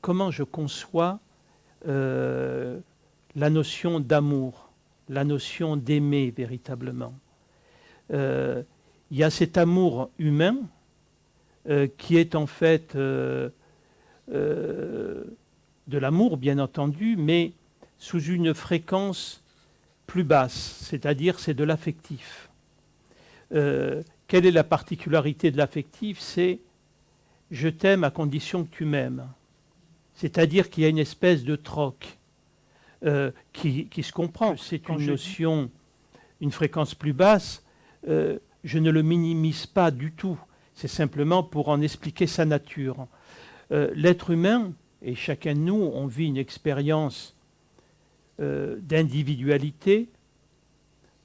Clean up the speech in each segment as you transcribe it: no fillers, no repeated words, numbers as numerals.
comment je conçois la notion d'amour, la notion d'aimer véritablement. Il y a cet amour humain qui est en fait de l'amour, bien entendu, mais sous une fréquence plus basse, c'est-à-dire c'est de l'affectif. Quelle est la particularité de l'affectif? C'est « je t'aime à condition que tu m'aimes ». C'est-à-dire qu'il y a une espèce de troc qui se comprend. C'est une notion, une fréquence plus basse. Je ne le minimise pas du tout. C'est simplement pour en expliquer sa nature. L'être humain, et chacun de nous, on vit une expérience d'individualité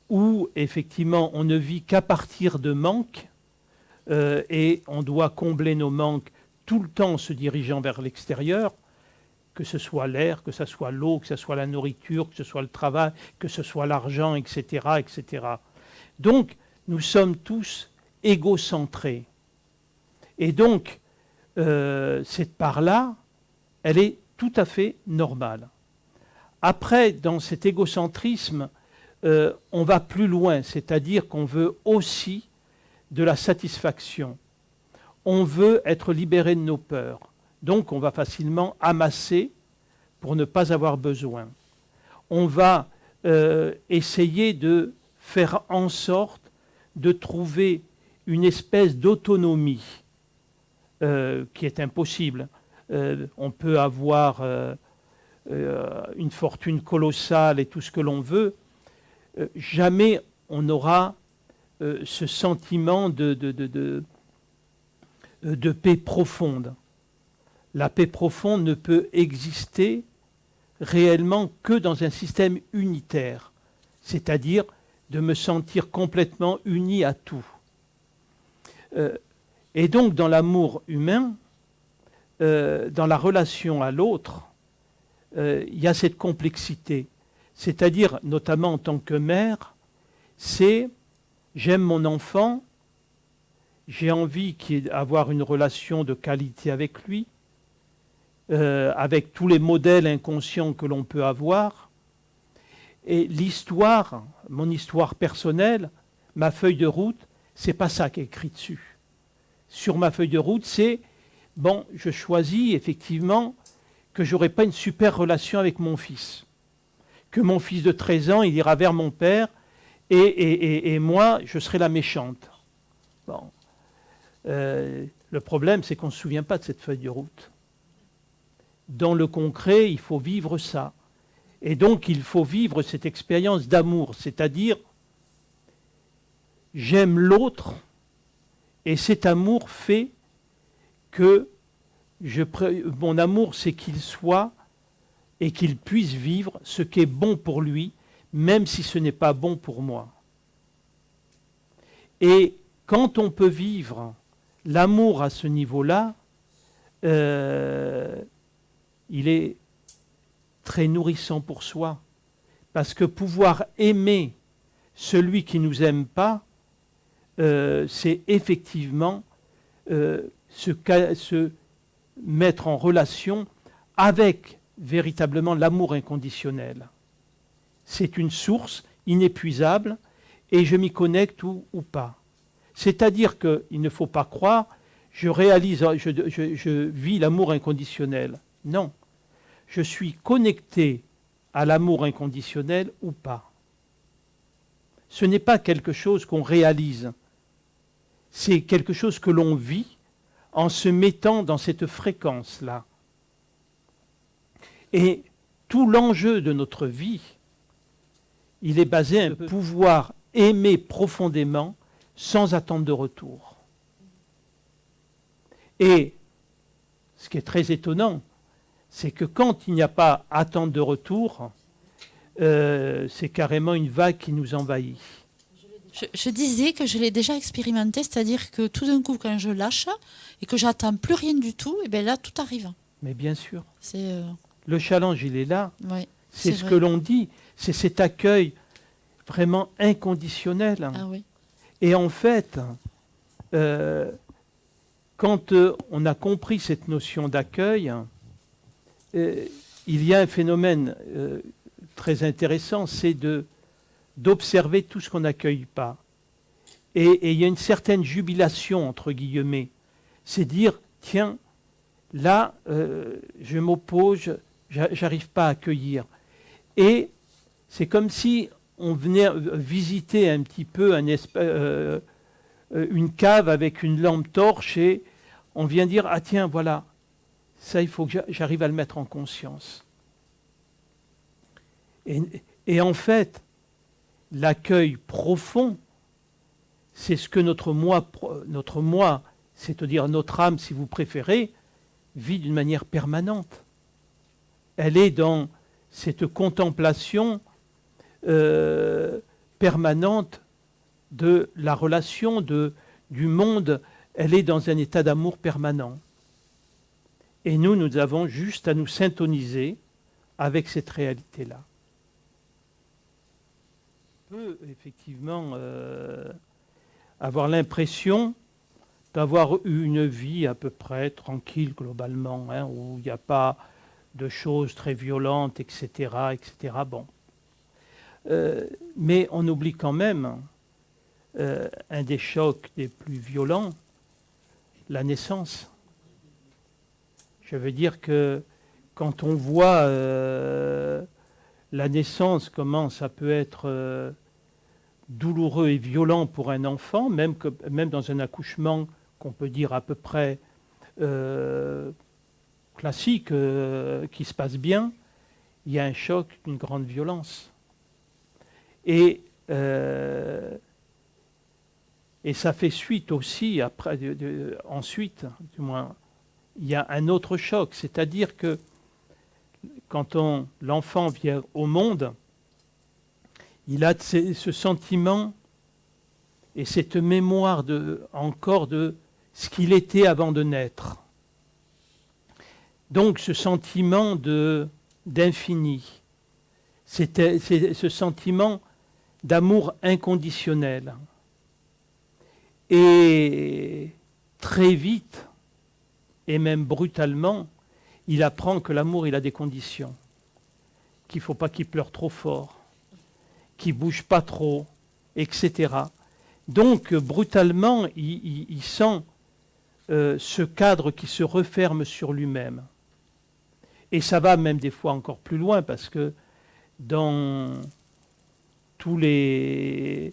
où effectivement on ne vit qu'à partir de manques et on doit combler nos manques tout le temps en se dirigeant vers l'extérieur, que ce soit l'air, que ce soit l'eau, que ce soit la nourriture, que ce soit le travail, que ce soit l'argent, etc., etc. Donc, nous sommes tous égocentrés. Et donc, cette part-là, elle est tout à fait normale. Après, dans cet égocentrisme, on va plus loin, c'est-à-dire qu'on veut aussi de la satisfaction. On veut être libéré de nos peurs. Donc, on va facilement amasser pour ne pas avoir besoin. On va essayer de faire en sorte de trouver une espèce d'autonomie qui est impossible. On peut avoir une fortune colossale et tout ce que l'on veut. Jamais on n'aura ce sentiment de paix profonde. La paix profonde ne peut exister réellement que dans un système unitaire, c'est-à-dire de me sentir complètement uni à tout. Et donc dans l'amour humain, dans la relation à l'autre, il y a cette complexité, c'est-à-dire notamment en tant que mère, c'est j'aime mon enfant, j'ai envie d'avoir une relation de qualité avec lui, avec tous les modèles inconscients que l'on peut avoir. Et l'histoire, mon histoire personnelle, ma feuille de route, c'est pas ça qui est écrit dessus. Sur ma feuille de route, c'est, bon, je choisis effectivement que j'aurai pas une super relation avec mon fils. Que mon fils de 13 ans, il ira vers mon père et moi, je serai la méchante. Bon. Le problème, c'est qu'on ne se souvient pas de cette feuille de route. Dans le concret, il faut vivre ça. Et donc, il faut vivre cette expérience d'amour, c'est-à-dire, j'aime l'autre, et cet amour fait que mon amour, c'est qu'il soit et qu'il puisse vivre ce qui est bon pour lui, même si ce n'est pas bon pour moi. Et quand on peut vivre l'amour à ce niveau-là, il est très nourrissant pour soi. Parce que pouvoir aimer celui qui ne nous aime pas, c'est effectivement se mettre en relation avec véritablement l'amour inconditionnel. C'est une source inépuisable et je m'y connecte ou pas. C'est-à-dire qu'il ne faut pas croire, je vis l'amour inconditionnel. Non, je suis connecté à l'amour inconditionnel ou pas. Ce n'est pas quelque chose qu'on réalise, c'est quelque chose que l'on vit en se mettant dans cette fréquence-là. Et tout l'enjeu de notre vie, il est basé à pouvoir aimer profondément sans attente de retour. Et ce qui est très étonnant, c'est que quand il n'y a pas attente de retour, c'est carrément une vague qui nous envahit. Je disais que je l'ai déjà expérimenté, c'est-à-dire que tout d'un coup, quand je lâche et que j'attends plus rien du tout, et bien là, tout arrive. Mais bien sûr. C'est le challenge, il est là. Oui, c'est ce que l'on dit. C'est cet accueil vraiment inconditionnel. Ah oui. Et en fait, quand on a compris cette notion d'accueil, il y a un phénomène très intéressant, c'est d'observer tout ce qu'on n'accueille pas. Et il y a une certaine jubilation, entre guillemets. C'est dire, tiens, là, je m'oppose, j'arrive pas à accueillir. Et c'est comme si on venait visiter un petit peu une cave avec une lampe torche et on vient dire, ah tiens, voilà, ça, il faut que j'arrive à le mettre en conscience. Et en fait, l'accueil profond, c'est ce que notre moi, c'est-à-dire notre âme, si vous préférez, vit d'une manière permanente. Elle est dans cette contemplation permanente de la relation, du monde. Elle est dans un état d'amour permanent. Et nous avons juste à nous syntoniser avec cette réalité-là. On peut effectivement avoir l'impression d'avoir eu une vie à peu près tranquille globalement, hein, où il n'y a pas de choses très violentes, etc. etc. Bon. Mais on oublie quand même un des chocs les plus violents, la naissance. Je veux dire que quand on voit la naissance, comment ça peut être douloureux et violent pour un enfant, même dans un accouchement qu'on peut dire à peu près classique, qui se passe bien, il y a un choc d'une grande violence. Et ça fait suite aussi, ensuite, du moins, il y a un autre choc, c'est-à-dire que quand l'enfant vient au monde, il a ce sentiment et cette mémoire encore de ce qu'il était avant de naître. Donc ce sentiment d'infini, c'est ce sentiment d'amour inconditionnel. Et très vite, et même brutalement, il apprend que l'amour, il a des conditions, qu'il ne faut pas qu'il pleure trop fort, qu'il ne bouge pas trop, etc. Donc, brutalement, il sent ce cadre qui se referme sur lui-même. Et ça va même des fois encore plus loin, parce que dans tous les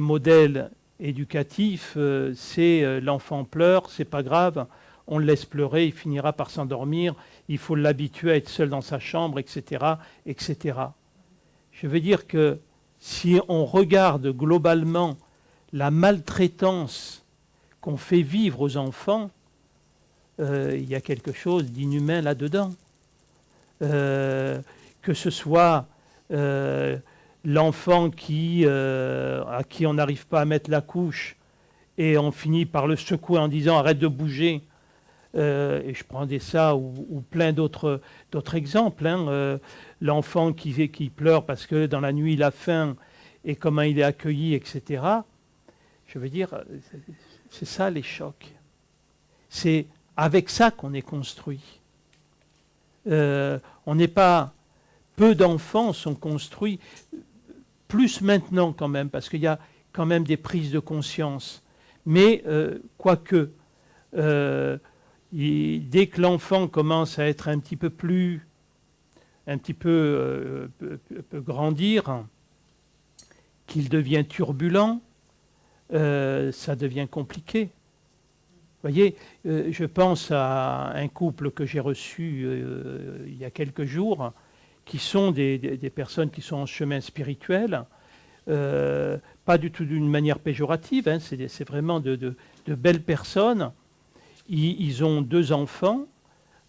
modèles éducatifs, c'est l'enfant pleure, c'est pas grave, on le laisse pleurer, il finira par s'endormir, il faut l'habituer à être seul dans sa chambre, etc., etc. Je veux dire que si on regarde globalement la maltraitance qu'on fait vivre aux enfants, il y a quelque chose d'inhumain là-dedans. Que ce soit l'enfant à qui on n'arrive pas à mettre la couche et on finit par le secouer en disant « arrête de bouger ». Et je prendrais ça ou plein d'autres exemples. Hein, l'enfant qui pleure parce que dans la nuit il a faim et comment il est accueilli, etc. Je veux dire, c'est ça les chocs. C'est avec ça qu'on est construit. On n'est pas... Peu d'enfants sont construits, plus maintenant quand même, parce qu'il y a quand même des prises de conscience. Mais quoique... dès que l'enfant commence à être un petit peu grandir, qu'il devient turbulent, ça devient compliqué. Vous voyez, je pense à un couple que j'ai reçu il y a quelques jours, qui sont des personnes qui sont en chemin spirituel, pas du tout d'une manière péjorative, hein, c'est vraiment de belles personnes. Ils ont 2 enfants,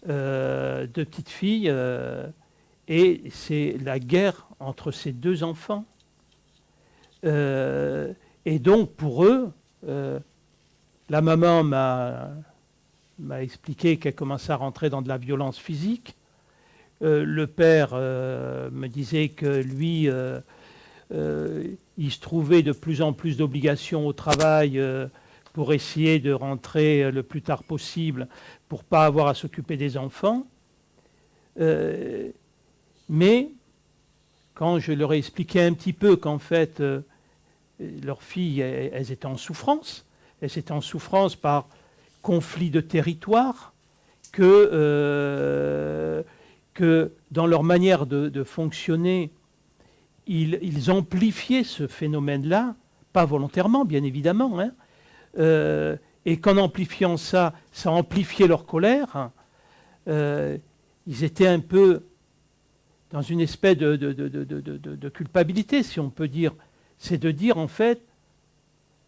2 petites filles, et c'est la guerre entre ces 2 enfants. Et donc, pour eux, la maman m'a expliqué qu'elle commençait à rentrer dans de la violence physique. Le père me disait que lui, il se trouvait de plus en plus d'obligations au travail pour essayer de rentrer le plus tard possible, pour ne pas avoir à s'occuper des enfants. Mais quand je leur ai expliqué un petit peu qu'en fait, leurs filles, elles étaient en souffrance. Elles étaient en souffrance par conflit de territoire, que dans leur manière de fonctionner, ils amplifiaient ce phénomène-là, pas volontairement, bien évidemment, hein, et qu'en amplifiant ça, ça amplifiait leur colère. Ils étaient un peu dans une espèce de culpabilité, si on peut dire. C'est de dire, en fait,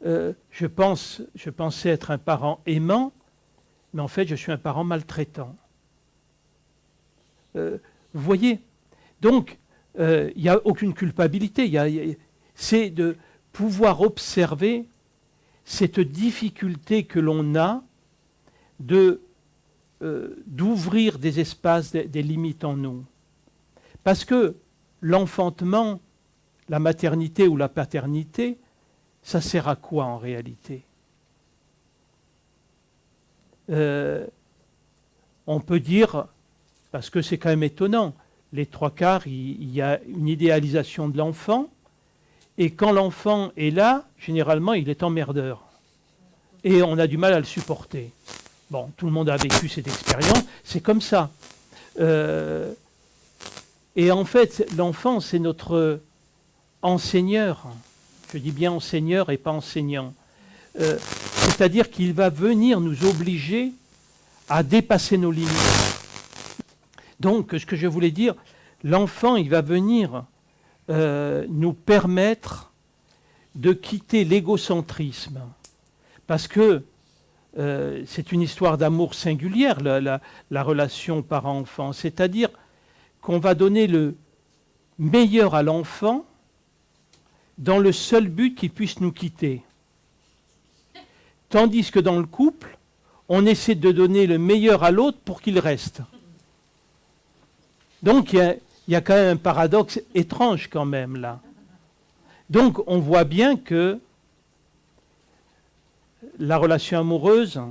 je pensais être un parent aimant, mais en fait, je suis un parent maltraitant. Vous voyez? Donc, il n'y a aucune culpabilité. C'est de pouvoir observer cette difficulté que l'on a d'ouvrir des espaces, des limites en nous. Parce que l'enfantement, la maternité ou la paternité, ça sert à quoi en réalité? On peut dire, parce que c'est quand même étonnant, les trois quarts, il y a une idéalisation de l'enfant, et quand l'enfant est là, généralement, il est emmerdeur. Et on a du mal à le supporter. Bon, tout le monde a vécu cette expérience, c'est comme ça. Et en fait, l'enfant, c'est notre enseigneur. Je dis bien enseigneur et pas enseignant. C'est-à-dire qu'il va venir nous obliger à dépasser nos limites. Donc, ce que je voulais dire, l'enfant, il va venir nous permettre de quitter l'égocentrisme. Parce que c'est une histoire d'amour singulière, la relation parent-enfant. C'est-à-dire qu'on va donner le meilleur à l'enfant dans le seul but qu'il puisse nous quitter. Tandis que dans le couple, on essaie de donner le meilleur à l'autre pour qu'il reste. Donc il y a quand même un paradoxe étrange quand même là. Donc on voit bien que la relation amoureuse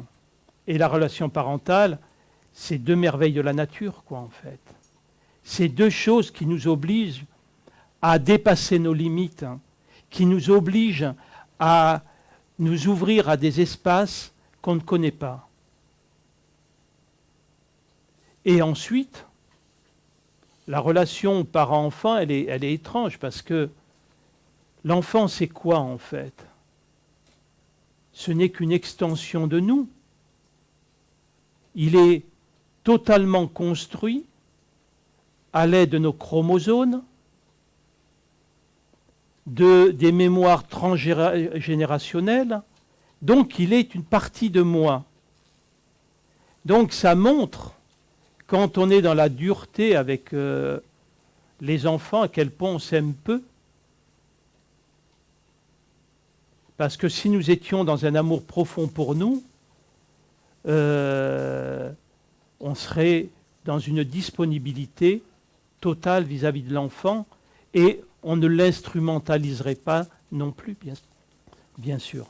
et la relation parentale, c'est deux merveilles de la nature, quoi, en fait. C'est deux choses qui nous obligent à dépasser nos limites, hein, qui nous obligent à nous ouvrir à des espaces qu'on ne connaît pas. Et ensuite, la relation parent-enfant, elle est étrange parce que l'enfant, c'est quoi en fait? Ce n'est qu'une extension de nous. Il est totalement construit à l'aide de nos chromosomes, des mémoires transgénérationnelles. Donc il est une partie de moi. Donc ça montre, quand on est dans la dureté avec les enfants, à quel point on s'aime peu. Parce que si nous étions dans un amour profond pour nous, on serait dans une disponibilité totale vis-à-vis de l'enfant et on ne l'instrumentaliserait pas non plus, bien sûr.